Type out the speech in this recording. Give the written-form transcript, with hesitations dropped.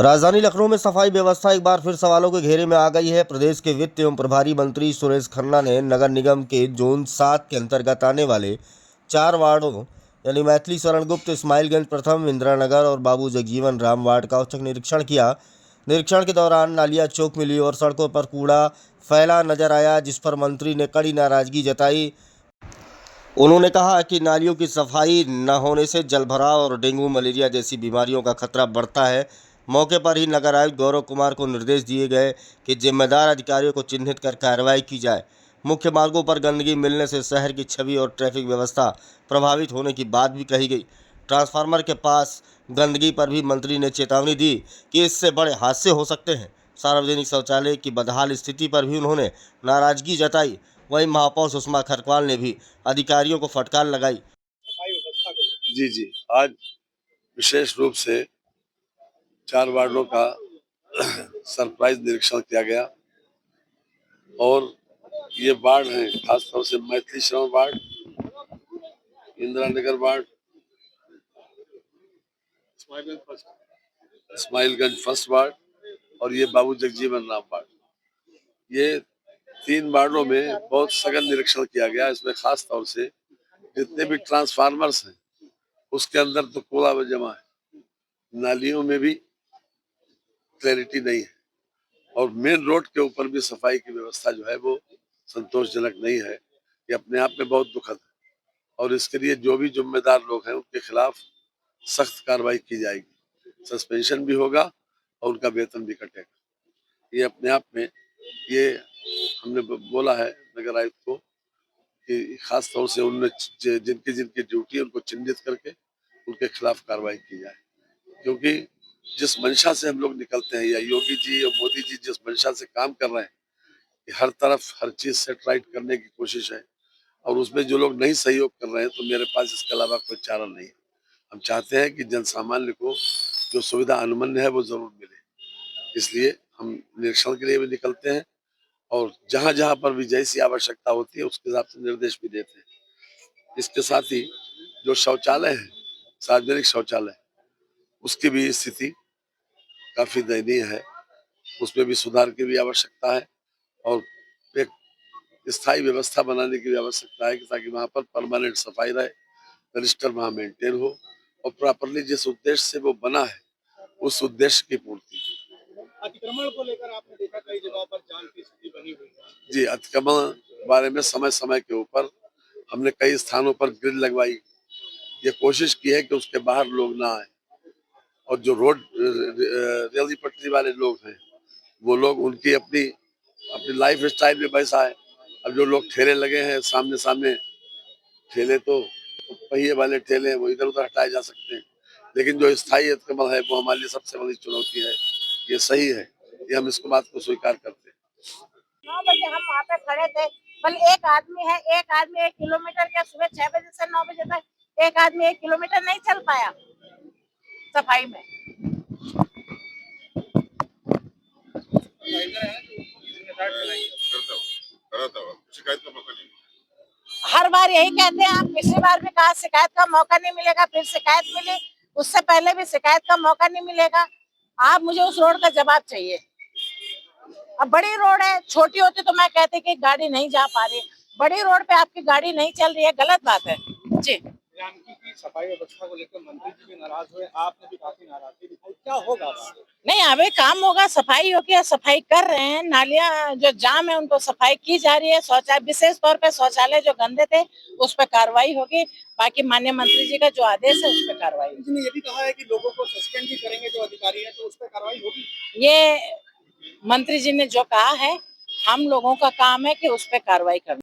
राजधानी लखनऊ में सफाई व्यवस्था एक बार फिर सवालों के घेरे में आ गई है। प्रदेश के वित्त एवं प्रभारी मंत्री सुरेश खन्ना ने नगर निगम के जोन 7 के अंतर्गत आने वाले 4 वार्डों यानी मैथिली शरण गुप्त, इस्माइलगंज प्रथम, इंदिरा नगर और बाबू जगजीवन राम वार्ड का औचक निरीक्षण किया। निरीक्षण के दौरान नालियां चौक मिली और सड़कों पर कूड़ा फैला नजर आया, जिस पर मंत्री ने कड़ी नाराजगी जताई। उन्होंने कहा कि नालियों की सफाई न होने से जलभराव और डेंगू मलेरिया जैसी बीमारियों का खतरा बढ़ता है। मौके पर ही नगर आयुक्त गौरव कुमार को निर्देश दिए गए कि जिम्मेदार अधिकारियों को चिन्हित कर कार्रवाई की जाए। मुख्य मार्गों पर गंदगी मिलने से शहर की छवि और ट्रैफिक व्यवस्था प्रभावित होने की बात भी कही गई। ट्रांसफार्मर के पास गंदगी पर भी मंत्री ने चेतावनी दी कि इससे बड़े हादसे हो सकते हैं। सार्वजनिक शौचालय की बदहाल स्थिति पर भी उन्होंने नाराजगी जताई। वहीं महापौर सुषमा खरवाल ने भी अधिकारियों को फटकार लगाई। जी जी, आज विशेष रूप से 4 वार्डों का सरप्राइज निरीक्षण किया गया और ये वार्ड हैं खासतौर से Maithili Sharan ward, Indira Nagar ward, Ismailganj first ward और ये बाबू जगजीवन राम वार्ड। ये 3 वार्डों में बहुत सघन निरीक्षण किया गया। इसमें खास तौर से जितने भी ट्रांसफार्मर्स हैं उसके अंदर तो कूड़ा जमा है, नालियों में भी क्लैरिटी नहीं है और मेन रोड के ऊपर भी सफाई की व्यवस्था जो है वो संतोषजनक नहीं है। ये अपने आप में बहुत दुखद है और इसके लिए जो भी जिम्मेदार लोग हैं उनके खिलाफ सख्त कार्रवाई की जाएगी, सस्पेंशन भी होगा और उनका वेतन भी कटेगा। ये अपने आप में ये हमने बोला है नगर आयुक्त को कि खास तौर से उनने जिनकी जिनकी ड्यूटी है उनको चिन्हित करके उनके खिलाफ कार्रवाई की जाए, क्योंकि जिस मंशा से हम लोग निकलते हैं या योगी जी और मोदी जी जिस मंशा से काम कर रहे हैं कि हर तरफ हर चीज सेट राइट करने की कोशिश है और उसमें जो लोग नहीं सहयोग कर रहे हैं तो मेरे पास इसके अलावा कोई चारा नहीं है। हम चाहते हैं कि जन सामान्य को जो सुविधा अनुमन्य है वो जरूर मिले, इसलिए हम निरीक्षण के लिए भी निकलते हैं और जहां जहां पर भी जैसी आवश्यकता होती है उसके हिसाब से निर्देश भी देते हैं। इसके साथ ही जो शौचालय है, सार्वजनिक शौचालय, उसकी भी स्थिति काफी दयनीय है, उसमें भी सुधार की भी आवश्यकता है और एक स्थायी व्यवस्था बनाने की भी आवश्यकता है कि ताकि वहां पर परमानेंट सफाई रहे, रजिस्टर वहां मेंटेन हो और प्रॉपरली जिस उद्देश्य से वो बना है उस उद्देश्य की पूर्ति। अतिक्रमण को लेकर आपने देखा कई जगहों पर जाम की स्थिति बनी हुई है। जी, अतिक्रमण बारे में समय समय के ऊपर हमने कई स्थानों पर ग्रिल लगवाई, ये कोशिश की है कि उसके बाहर लोग ना आए और जो रोड रेल पटरी वाले लोग हैं वो लोग उनकी अपनी अपनी लाइफ स्टाइल में वैसा है। अब जो लोग ठेले लगे हैं सामने सामने ठेले, तो पहिए वाले ठेले हैं वो इधर उधर हटाए जा सकते हैं, लेकिन जो स्थायी अतिक्रमण है वो हमारे लिए सबसे बड़ी चुनौती है। ये सही है, ये हम इसको बात को स्वीकार करते हैं। 9 बजे हम वहाँ पे खड़े थे, कल एक आदमी है, एक आदमी 1 किलोमीटर क्या सुबह 6 बजे से 9 बजे तक एक आदमी 1 किलोमीटर नहीं चल पाया सफाई में। शिकायत का मौका नहीं। हर बार यही कहते हैं, आप पिछली बार भी कहा शिकायत का मौका नहीं मिलेगा, फिर शिकायत मिली, उससे पहले भी शिकायत का मौका नहीं मिलेगा। आप मुझे उस रोड का जवाब चाहिए। अब बड़ी रोड है, छोटी होती तो मैं कहती कि गाड़ी नहीं जा पा रही, बड़ी रोड पे आपकी गाड़ी नहीं चल रही है, गलत बात है जी। जानकी की सफाई व्यवस्था को लेकर मंत्री जी भी नाराज हुए, आपने भी काफी नाराजगी दिखाई, क्या होगा? नहीं, अभी काम होगा, सफाई होगी, सफाई कर रहे हैं, नालियां जो जाम है उनको सफाई की जा रही है, शौचालय विशेष तौर पे शौचालय जो गंदे थे उस पर कार्रवाई होगी। बाकी माननीय मंत्री जी का जो आदेश है उस पर कार्रवाई होगी। उन्होंने ये भी कहा है कि लोगों को सस्पेंड भी करेंगे जो अधिकारी है, तो उस पर कार्रवाई होगी। ये मंत्री जी ने जो कहा है, हम लोगों का काम है कि उस पर कार्रवाई करना।